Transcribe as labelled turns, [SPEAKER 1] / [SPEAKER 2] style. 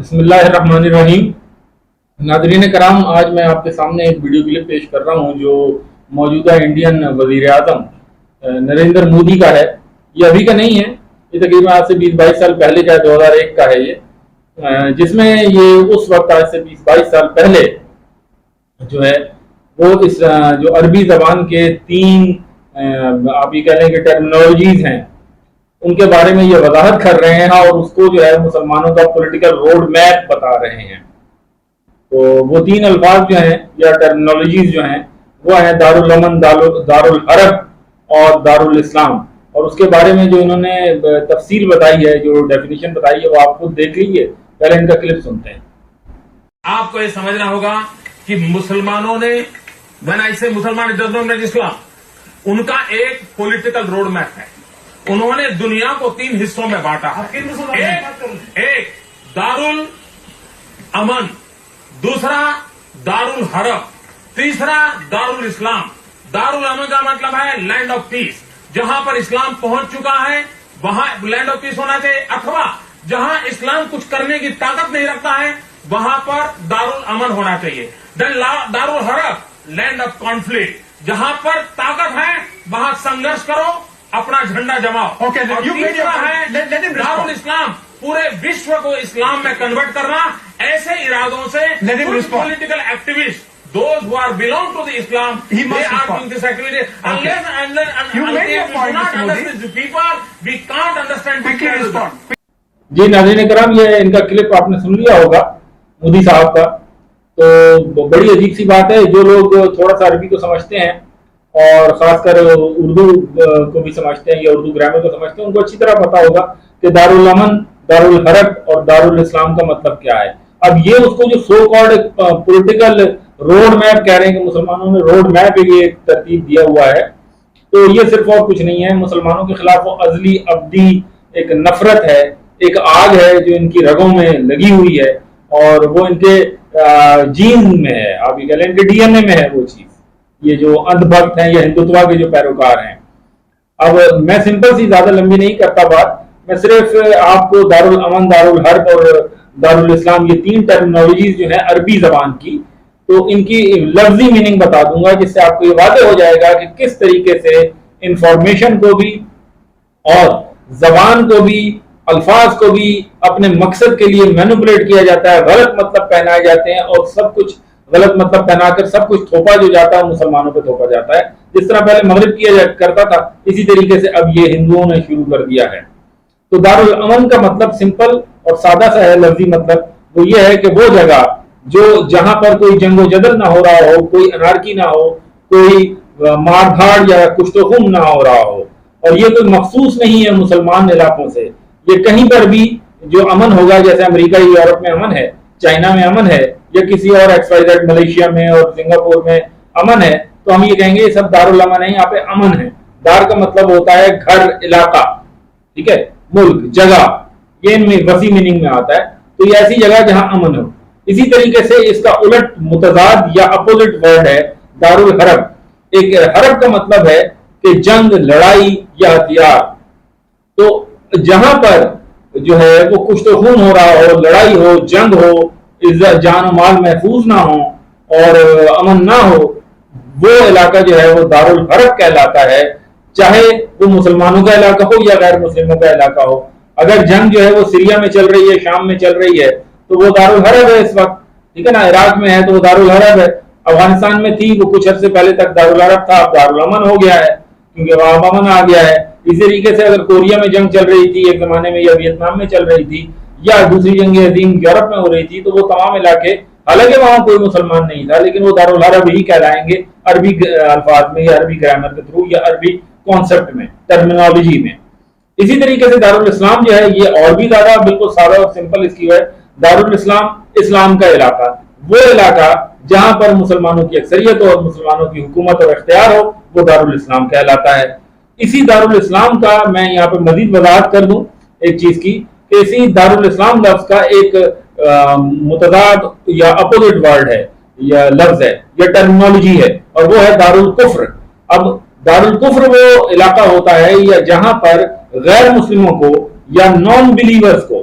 [SPEAKER 1] بسم اللہ الرحمن الرحیم۔ ناظرین کرام، آج میں آپ کے سامنے ایک ویڈیو کلپ پیش کر رہا ہوں جو موجودہ انڈین وزیر اعظم نریندر مودی کا ہے۔ یہ ابھی کا نہیں ہے، یہ تقریباً آج سے 20-22 سال پہلے کا ہے، 2001 کا ہے یہ، جس میں یہ اس وقت آج سے 20-22 سال پہلے جو ہے وہ اس جو عربی زبان کے 3 آپ یہ کہہ لیں کہ ٹرمینالوجیز ہیں، ان کے بارے میں یہ وضاحت کر رہے ہیں اور اس کو جو ہے مسلمانوں کا پولیٹیکل روڈ میپ بتا رہے ہیں۔ تو وہ 3 الفاظ جو ہیں یا ٹرمینالوجیز جو ہیں وہ ہیں دارالامن، دارالحرب اور دارالاسلام، اور اس کے بارے میں جو انہوں نے تفصیل بتائی ہے، جو ڈیفینیشن بتائی ہے، وہ آپ خود دیکھ لیجئے۔ پہلے ان کا کلپ سنتے ہیں۔
[SPEAKER 2] آپ کو یہ سمجھنا ہوگا کہ مسلمانوں نے مسلمان اسلام ان کا ایک پولیٹیکل روڈ میپ ہے۔ انہوں نے دنیا کو 3 حصوں میں بانٹا ہے، ایک دارالامن، دوسرا دارالحرب، تیسرا دارالاسلام۔ دارالامن کا مطلب ہے لینڈ آف پیس، جہاں پر اسلام پہنچ چکا ہے وہاں لینڈ آف پیس ہونا چاہیے، اتھوا جہاں اسلام کچھ کرنے کی طاقت نہیں رکھتا ہے وہاں پر دارالامن ہونا چاہیے۔ دارالحرب لینڈ آف کانفلکٹ، جہاں پر طاقت ہے وہاں سنگرش کرو، اپنا جھنڈا جماؤ۔ اور تیسرا ہے دارالاسلام، پورے وشو کو اسلام میں کنورٹ کرنا، ایسے ارادوں سے political activist those who are belong to the Islam, they are doing this activity. Unless we do not understand the people, we can't understand the.
[SPEAKER 1] جی ناظرین کرام، یہ ان کا کلپ آپ نے سن لیا ہوگا مودی صاحب کا۔ تو بڑی عجیب سی بات ہے، جو لوگ تھوڑا سا عربی کو سمجھتے ہیں اور خاص کر اردو کو بھی سمجھتے ہیں یا اردو گرامر کو سمجھتے ہیں، ان کو اچھی طرح پتا ہوگا کہ دارالامن، دارالحرب اور دارالاسلام کا مطلب کیا ہے۔ اب یہ اس کو جو so called political road map کہہ رہے ہیں کہ مسلمانوں نے روڈ میپ یہ ایک ترتیب دیا ہوا ہے، تو یہ صرف اور کچھ نہیں ہے، مسلمانوں کے خلاف وہ ازلی ابدی ایک نفرت ہے، ایک آگ ہے جو ان کی رگوں میں لگی ہوئی ہے اور وہ ان کے جین میں ہے، آپ یہ کہہ لیں کہ ڈی این اے میں ہے وہ چیز، یہ جو اندھ بھکت ہیں یا ہندوتوا کے جو پیروکار ہیں۔ اب میں سمپل سی زیادہ لمبی نہیں کرتا بات، میں صرف آپ کو دارالامن، دارالحرب اور دارالاسلام یہ 3 ٹرمینالوجیز جو ہیں عربی زبان کی، تو ان کی لفظی میننگ بتا دوں گا، جس سے آپ کو یہ واضح ہو جائے گا کہ کس طریقے سے انفارمیشن کو بھی اور زبان کو بھی، الفاظ کو بھی اپنے مقصد کے لیے مینوپولیٹ کیا جاتا ہے، غلط مطلب پہنائے جاتے ہیں اور سب کچھ غلط مطلب پہنا کر سب کچھ تھوپا جو جاتا ہے مسلمانوں پہ تھوپا جاتا ہے۔ جس طرح پہلے مغرب کیا کرتا تھا، اسی طریقے سے اب یہ ہندوؤں نے شروع کر دیا ہے۔ تو دارالامن کا مطلب سمپل اور سادہ سا ہے، لفظی مطلب وہ یہ ہے کہ وہ جگہ جو جہاں پر کوئی جنگ و جدل نہ ہو رہا ہو، کوئی انارکی نہ ہو، کوئی مار دھاڑ یا کشت و خون نہ ہو رہا ہو، اور یہ کوئی مخصوص نہیں ہے مسلمان علاقوں سے، یہ کہیں پر بھی جو امن ہوگا، جیسے امریکہ یورپ میں امن ہے، چائنا میں امن ہے، یا کسی اور ایکس وائی زیڈ ملیشیا میں اور سنگاپور میں امن ہے، تو ہم یہ کہیں گے یہ سب دارالامن ہے، یہاں پہ امن ہے۔ دار کا مطلب ہوتا ہے گھر، علاقہ، ٹھیک ہے، ملک، جگہ، یہ ان میں وسیع میننگ میں آتا ہے، تو یہ ایسی جگہ جہاں امن ہو۔ اسی طریقے سے اس کا الٹ متضاد یا اپوزٹ ورڈ ہے دارالحرب۔ ایک حرب کا مطلب ہے کہ جنگ، لڑائی یا ہتھیار، تو جہاں پر جو ہے وہ کشت و خون ہو رہا ہو، لڑائی ہو، جنگ ہو، عزت جان و مال محفوظ نہ ہو اور امن نہ ہو، وہ علاقہ جو ہے وہ دارالحرب کہلاتا ہے، چاہے وہ مسلمانوں کا علاقہ ہو یا غیر مسلموں کا علاقہ ہو۔ اگر جنگ جو ہے وہ سیریا میں چل رہی ہے، شام میں چل رہی ہے، تو وہ دارالحرب ہے اس وقت، ٹھیک ہے نا۔ عراق میں ہے تو وہ دارالحرب ہے، افغانستان میں تھی وہ کچھ عرصے پہلے تک دارالحرب تھا، اب دارالامن ہو گیا ہے کیونکہ وہاں امن آ گیا ہے۔ اسی طریقے سے اگر کوریا میں جنگ چل رہی تھی ایک زمانے میں، یا ویتنام میں چل رہی تھی، یا دوسری جنگ عظیم یورپ میں ہو رہی تھی، تو وہ تمام علاقے، حالانکہ وہاں کوئی مسلمان نہیں تھا، لیکن وہ دارالحرب ہی کہلائیں گے عربی الفاظ میں یا عربی گرامر کے تھرو یا عربی کانسیپٹ میں، ٹرمینالوجی میں۔ اسی طریقے سے دارالاسلام جو ہے یہ اور بھی زیادہ بالکل سادہ اور سمپل اس کی ہے۔ دارالاسلام اسلام کا علاقہ، وہ علاقہ جہاں پر مسلمانوں کی اکثریت ہو اور مسلمانوں کی حکومت اور اختیار ہو، وہ دارالاسلام کہلاتا ہے۔ اسی دارالاسلام کا میں یہاں پہ مزید وضاحت کر دوں ایک چیز کی، کہ اسی دارالاسلام لفظ کا ایک متضاد یا اپوزٹ ورڈ ہے یا لفظ ہے یا ٹرمینالوجی ہے، اور وہ ہے دارالکفر۔ اب دارالکفر وہ علاقہ ہوتا ہے یا جہاں پر غیر مسلموں کو یا نان بلیورز کو